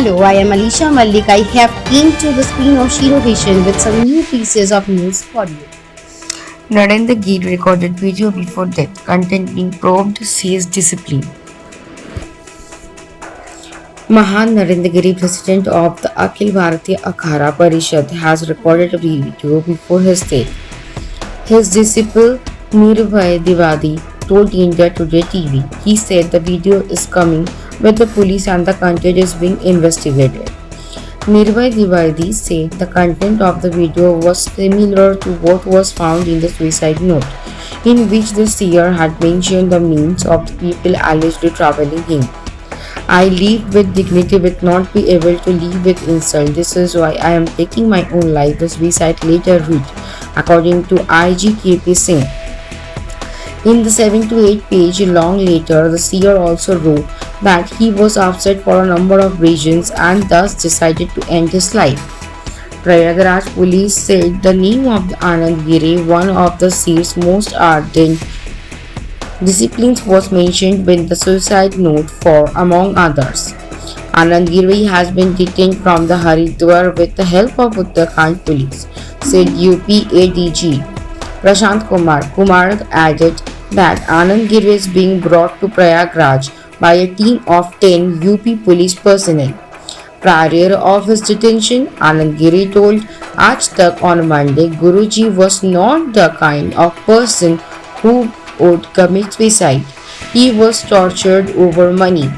Hello, I am Alisha Malik. I have came to the screen of Shiro Vision with some new pieces of news for you. Narendra Giri recorded video before death. Content being probed says discipline. Mahan Narendra Giri, president of the Akhil Bharatiya Akhara Parishad, has recorded a video before his death. His disciple Nirbhay Diwadi told India Today TV. He said the video is coming with the police and the content is being investigated. Nirbhay Dwivedi said the content of the video was similar to what was found in the suicide note, in which the seer had mentioned the names of the people allegedly troubling him. I live with dignity but not be able to live with insult. This is why I am taking my own life, the suicide later read, according to IGKP Singh. In the 7 to 8 page long letter, the seer also wrote that he was upset for a number of reasons and thus decided to end his life. Prayagraj police said the name of the Anand Giri, one of the seer's most ardent disciples, was mentioned in the suicide note for, among others. Anand Giri has been detained from the Haridwar with the help of Uttarakhand police, said UP ADG Prashant Kumar. Kumar added that Anand Giri is being brought to Prayagraj by a team of 10 UP police personnel. Prior of his detention, Anand Giri told Aaj Tak on Monday, Guruji was not the kind of person who would commit suicide. He was tortured over money.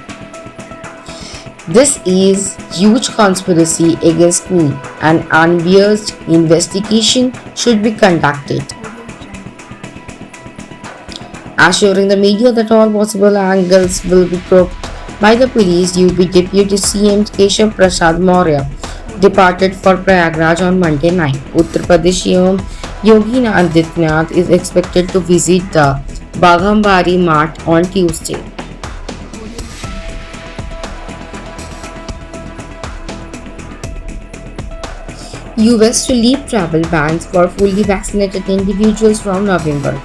This is huge conspiracy against me. An unbiased investigation should be conducted, assuring the media that all possible angles will be probed by the police. UP Deputy CM Keshav Prasad Maurya departed for Prayagraj on Monday night. Uttar Pradesh CM Yogi Adityanath is expected to visit the Bagambari Mart on Tuesday. US to lift travel bans for fully vaccinated individuals from November.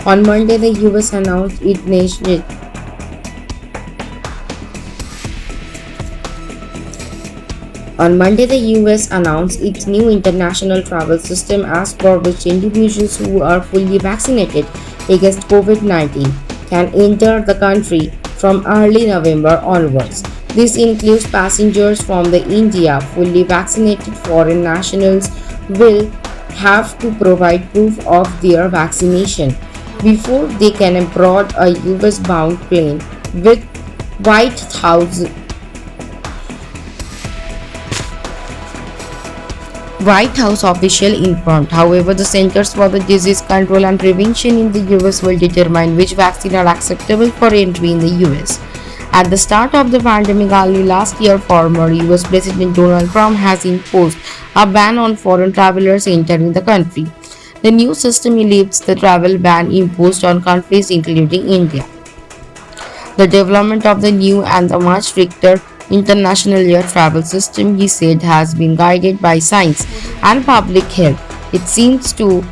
On Monday, the US announced its new international travel system, as per which individuals who are fully vaccinated against COVID-19 can enter the country from early November onwards. This includes passengers from the India. Fully vaccinated foreign nationals will have to provide proof of their vaccination before they can board a US-bound plane with White House official informed. However, the Centers for the Disease Control and Prevention in the US will determine which vaccines are acceptable for entry in the US. At the start of the pandemic early last year, former US President Donald Trump has imposed a ban on foreign travelers entering the country. The new system lifts the travel ban imposed on countries including India. The development of the new and the much stricter international air travel system, he said, has been guided by science and public health. It seems to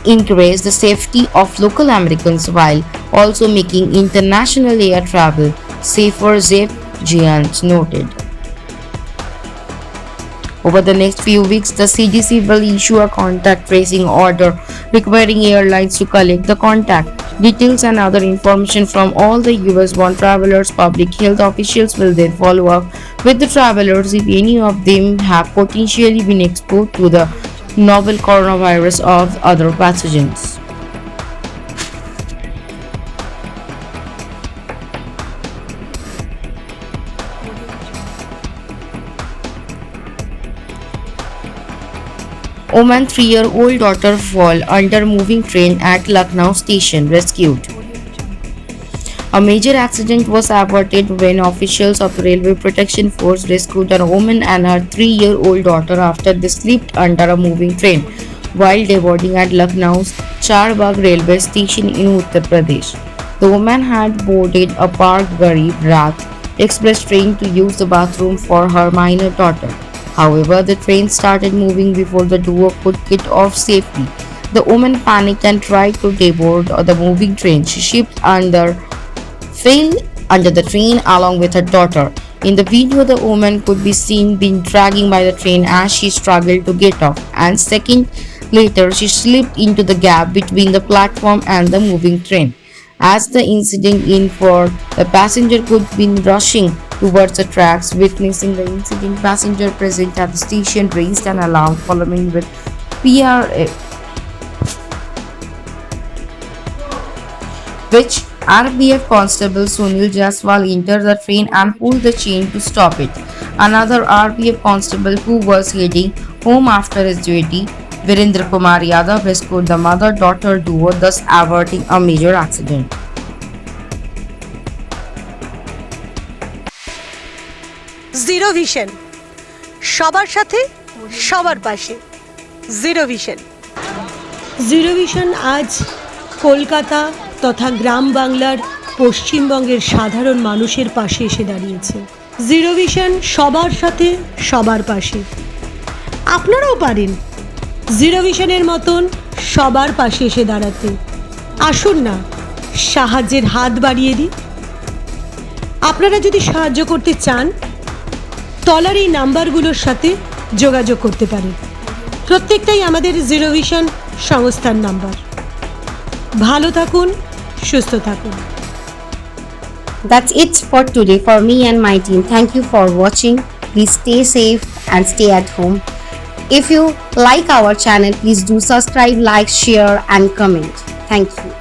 increase the safety of local Americans while also making international air travel safer, Jeff Zients noted. Over the next few weeks, the CDC will issue a contact tracing order requiring airlines to collect the contact details and other information from all the US-bound travelers. Public health officials will then follow up with the travelers if any of them have potentially been exposed to the novel coronavirus or other pathogens. Oman 3-year-old daughter fall under moving train at Lucknow station, rescued. A major accident was averted when officials of the Railway Protection Force rescued a woman and her 3-year-old daughter after they slipped under a moving train while deboarding at Lucknow's Charbagh railway station in Uttar Pradesh. The woman had boarded a parked Garib Rath express train to use the bathroom for her minor daughter. However, the train started moving before the duo could get off safely. The woman panicked and tried to deboard the moving train. She fell under the train along with her daughter. In the video, the woman could be seen being dragged by the train as she struggled to get off, and second later she slipped into the gap between the platform and the moving train. As the incident in for the passenger could be rushing towards the tracks. Witnessing the incident, passenger present at the station raised an alarm following with PRF, which RBF Constable Sunil Jaswal entered the train and pulled the chain to stop it. Another RBF constable who was heading home after his duty, Virendra Kumar Yadav, rescued the mother-daughter duo, thus averting a major accident. Zero vision, সবার সাথে সবার পাশে। Zero vision. Zero vision আজ কলকাতা তথা গ্রাম বাংলার পশ্চিমবঙ্গের সাধারণ মানুষের পাশে এসে দাঁড়িয়েছে। জিরো ভিশন সবার সাথে সবার পাশে। আপনারাও পারেন জিরো ভিশনের মতন সবার পাশে এসে দাঁড়াতে। আসুন না, সাহায্যের হাত বাড়িয়ে দিই। আপনারা যদি সাহায্য করতে চান, তলার এই নাম্বারগুলোর সাথে যোগাযোগ করতে পারেন। প্রত্যেকটাই আমাদের জিরো ভিশন সংস্থার নাম্বার। ভালো থাকুন, সুস্থ থাকুন। That's it for today for me and my team. Thank you for watching. Please stay safe and stay at home. If you like our channel, please do subscribe, like, share and comment. Thank you.